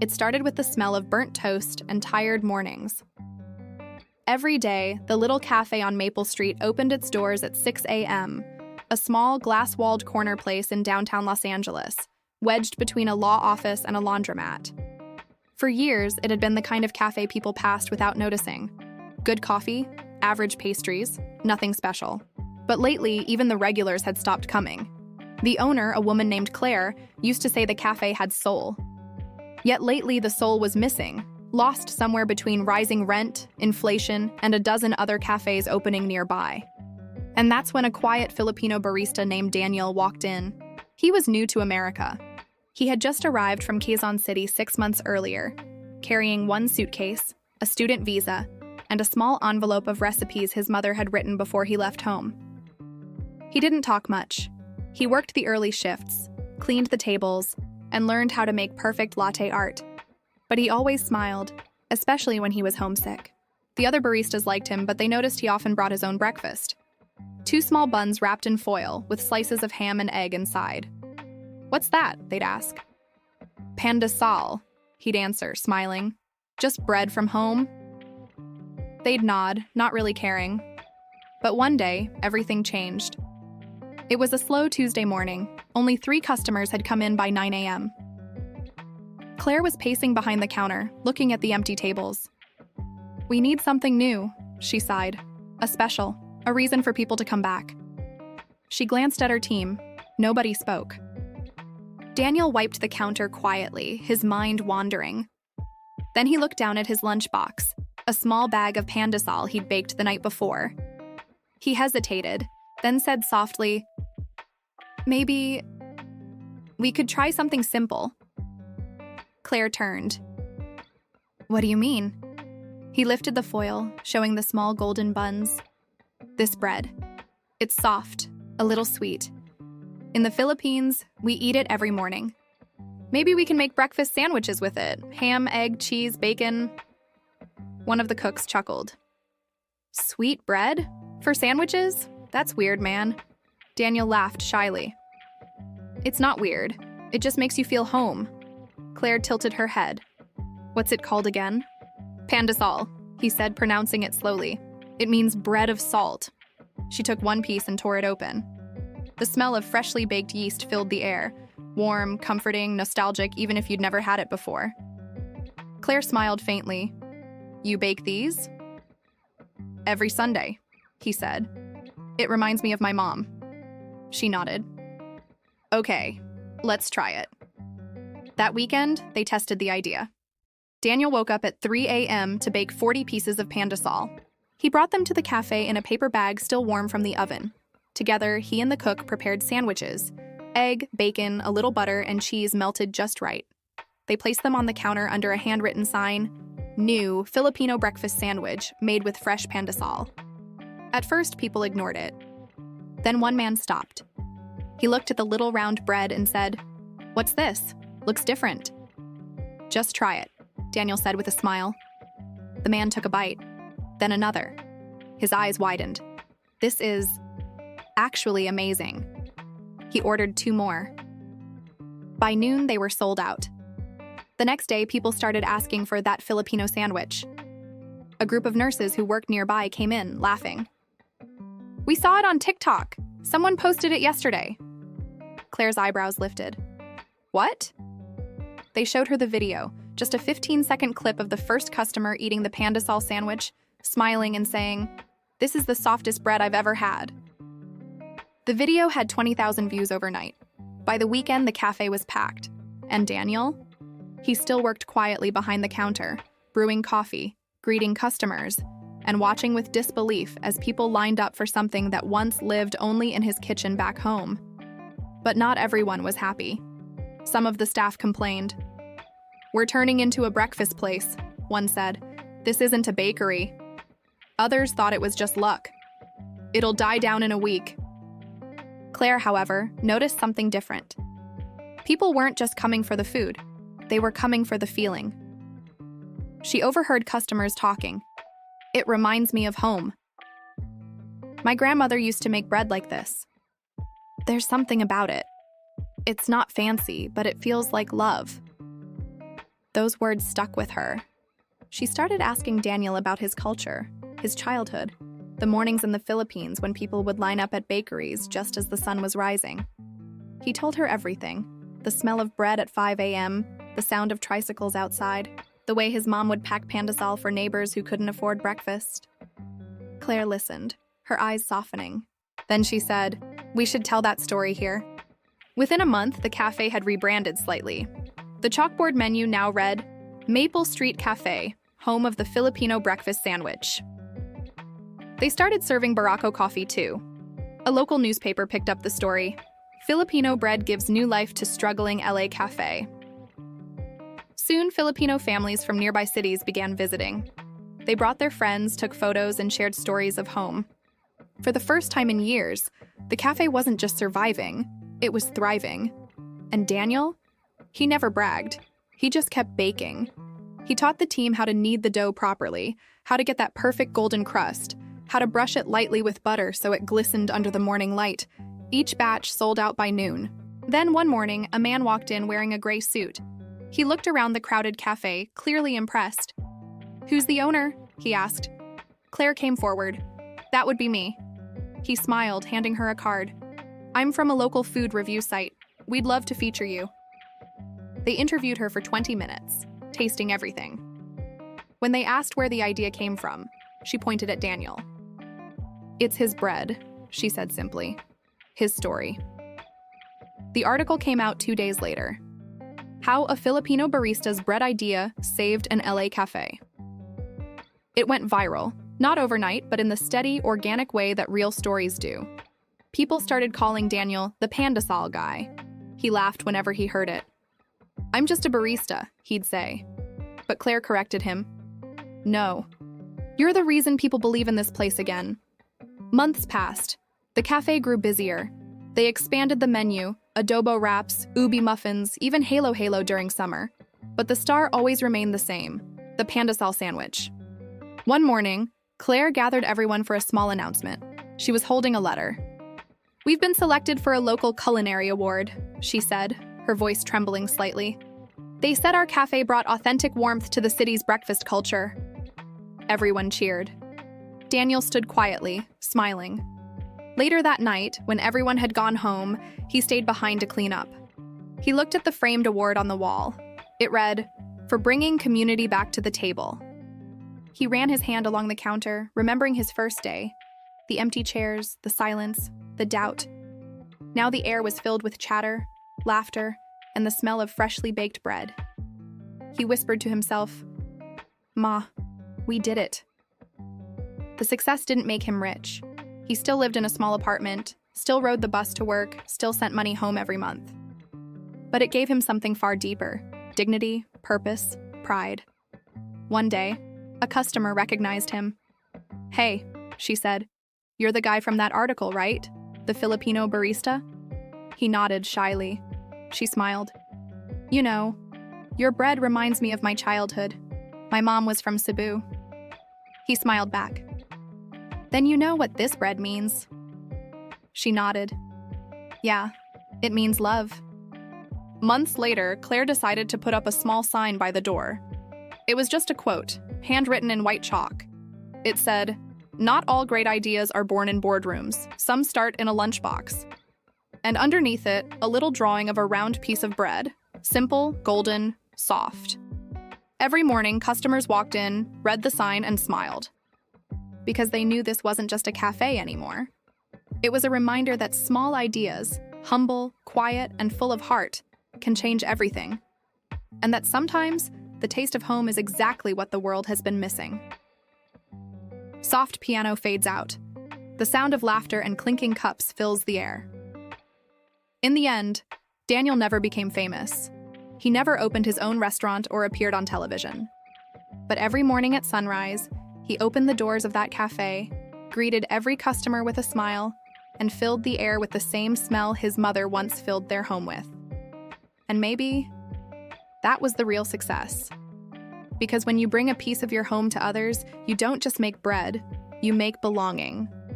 It started with the smell of burnt toast and tired mornings. Every day, the little cafe on Maple Street opened its doors at 6 a.m., a small glass-walled corner place in downtown Los Angeles, wedged between a law office and a laundromat. For years, it had been the kind of cafe people passed without noticing. Good coffee, average pastries, nothing special. But lately, even the regulars had stopped coming. The owner, a woman named Claire, used to say the cafe had soul. Yet lately, the soul was missing, lost somewhere between rising rent, inflation, and a dozen other cafes opening nearby. And that's when a quiet Filipino barista named Daniel walked in. He was new to America. He had just arrived from Quezon City 6 months earlier, carrying one suitcase, a student visa, and a small envelope of recipes his mother had written before he left home. He didn't talk much. He worked the early shifts, cleaned the tables, and learned how to make perfect latte art. But he always smiled, especially when he was homesick. The other baristas liked him, but they noticed he often brought his own breakfast. 2 small buns wrapped in foil with slices of ham and egg inside. "What's that?" they'd ask. "Pandesal," he'd answer, smiling. "Just bread from home?" They'd nod, not really caring. But one day, everything changed. It was a slow Tuesday morning. Only 3 customers had come in by 9 a.m. Claire was pacing behind the counter, looking at the empty tables. "We need something new," she sighed. "A special, a reason for people to come back." She glanced at her team. Nobody spoke. Daniel wiped the counter quietly, his mind wandering. Then he looked down at his lunchbox, a small bag of pandesal he'd baked the night before. He hesitated, then said softly, "Maybe we could try something simple." Claire turned. "What do you mean?" He lifted the foil, showing the small golden buns. "This bread. It's soft, a little sweet. In the Philippines, we eat it every morning. Maybe we can make breakfast sandwiches with it. Ham, egg, cheese, bacon." One of the cooks chuckled. "Sweet bread? For sandwiches? That's weird, man." Daniel laughed shyly. "It's not weird. It just makes you feel home." Claire tilted her head. "What's it called again?" "Pandesal," he said, pronouncing it slowly. "It means bread of salt." She took one piece and tore it open. The smell of freshly baked yeast filled the air, warm, comforting, nostalgic, even if you'd never had it before. Claire smiled faintly. "You bake these?" "Every Sunday," he said. "It reminds me of my mom." She nodded. "Okay, let's try it." That weekend, they tested the idea. Daniel woke up at 3 a.m. to bake 40 pieces of pandesal. He brought them to the cafe in a paper bag still warm from the oven. Together, he and the cook prepared sandwiches. Egg, bacon, a little butter, and cheese melted just right. They placed them on the counter under a handwritten sign, "New Filipino breakfast sandwich made with fresh pandesal." At first, people ignored it. Then one man stopped. He looked at the little round bread and said, "What's this? Looks different." "Just try it," Daniel said with a smile. The man took a bite, then another. His eyes widened. "This is actually amazing." He ordered 2 more. By noon, they were sold out. The next day, people started asking for that Filipino sandwich. A group of nurses who worked nearby came in, laughing. "We saw it on TikTok. Someone posted it yesterday." Claire's eyebrows lifted. "What?" They showed her the video, just a 15-second clip of the first customer eating the pandesal sandwich, smiling and saying, "This is the softest bread I've ever had." The video had 20,000 views overnight. By the weekend, the cafe was packed. And Daniel? He still worked quietly behind the counter, brewing coffee, greeting customers, and watching with disbelief as people lined up for something that once lived only in his kitchen back home. But not everyone was happy. Some of the staff complained. "We're turning into a breakfast place," one said. "This isn't a bakery." Others thought it was just luck. "It'll die down in a week." Claire, however, noticed something different. People weren't just coming for the food. They were coming for the feeling. She overheard customers talking. "It reminds me of home. My grandmother used to make bread like this. There's something about it. It's not fancy, but it feels like love." Those words stuck with her. She started asking Daniel about his culture, his childhood, the mornings in the Philippines when people would line up at bakeries just as the sun was rising. He told her everything: the smell of bread at 5 a.m., the sound of tricycles outside, the way his mom would pack pandesal for neighbors who couldn't afford breakfast. Claire listened, her eyes softening. Then she said, "We should tell that story here." Within a month, the cafe had rebranded slightly. The chalkboard menu now read, Maple Street Cafe, home of the Filipino breakfast sandwich. They started serving Barako coffee too. A local newspaper picked up the story. Filipino bread gives new life to struggling LA cafe. Soon, Filipino families from nearby cities began visiting. They brought their friends, took photos, and shared stories of home. For the first time in years, the cafe wasn't just surviving, it was thriving. And Daniel? He never bragged. He just kept baking. He taught the team how to knead the dough properly, how to get that perfect golden crust, how to brush it lightly with butter so it glistened under the morning light. Each batch sold out by noon. Then one morning, a man walked in wearing a gray suit. He looked around the crowded cafe, clearly impressed. "Who's the owner?" he asked. Claire came forward. "That would be me." He smiled, handing her a card. "I'm from a local food review site. We'd love to feature you." They interviewed her for 20 minutes, tasting everything. When they asked where the idea came from, she pointed at Daniel. "It's his bread," she said simply. "His story." The article came out 2 days later. How a Filipino barista's bread idea saved an LA cafe. It went viral, not overnight, but in the steady, organic way that real stories do. People started calling Daniel the Pandesal guy. He laughed whenever he heard it. "I'm just a barista," he'd say. But Claire corrected him. "No. You're the reason people believe in this place again." Months passed. The cafe grew busier. They expanded the menu, adobo wraps, ubi muffins, even halo during summer. But the star always remained the same, the Pandesal sandwich. One morning, Claire gathered everyone for a small announcement. She was holding a letter. "We've been selected for a local culinary award," she said, her voice trembling slightly. "They said our cafe brought authentic warmth to the city's breakfast culture." Everyone cheered. Daniel stood quietly, smiling. Later that night, when everyone had gone home, he stayed behind to clean up. He looked at the framed award on the wall. It read, "For bringing community back to the table." He ran his hand along the counter, remembering his first day. The empty chairs, the silence, the doubt. Now the air was filled with chatter, laughter, and the smell of freshly baked bread. He whispered to himself, "Ma, we did it." The success didn't make him rich. He still lived in a small apartment, still rode the bus to work, still sent money home every month. But it gave him something far deeper: dignity, purpose, pride. One day, a customer recognized him. "Hey," she said, "you're the guy from that article, right? The Filipino barista?" He nodded shyly. She smiled. "You know, your bread reminds me of my childhood. My mom was from Cebu." He smiled back. "Then you know what this bread means." She nodded. "Yeah, it means love." Months later, Claire decided to put up a small sign by the door. It was just a quote, handwritten in white chalk. It said, "Not all great ideas are born in boardrooms. Some start in a lunchbox." And underneath it, a little drawing of a round piece of bread, simple, golden, soft. Every morning, customers walked in, read the sign, and smiled. Because they knew this wasn't just a cafe anymore. It was a reminder that small ideas, humble, quiet, and full of heart, can change everything. And that sometimes, the taste of home is exactly what the world has been missing. Soft piano fades out. The sound of laughter and clinking cups fills the air. In the end, Daniel never became famous. He never opened his own restaurant or appeared on television. But every morning at sunrise, he opened the doors of that cafe, greeted every customer with a smile, and filled the air with the same smell his mother once filled their home with. And maybe that was the real success. Because when you bring a piece of your home to others, you don't just make bread, you make belonging.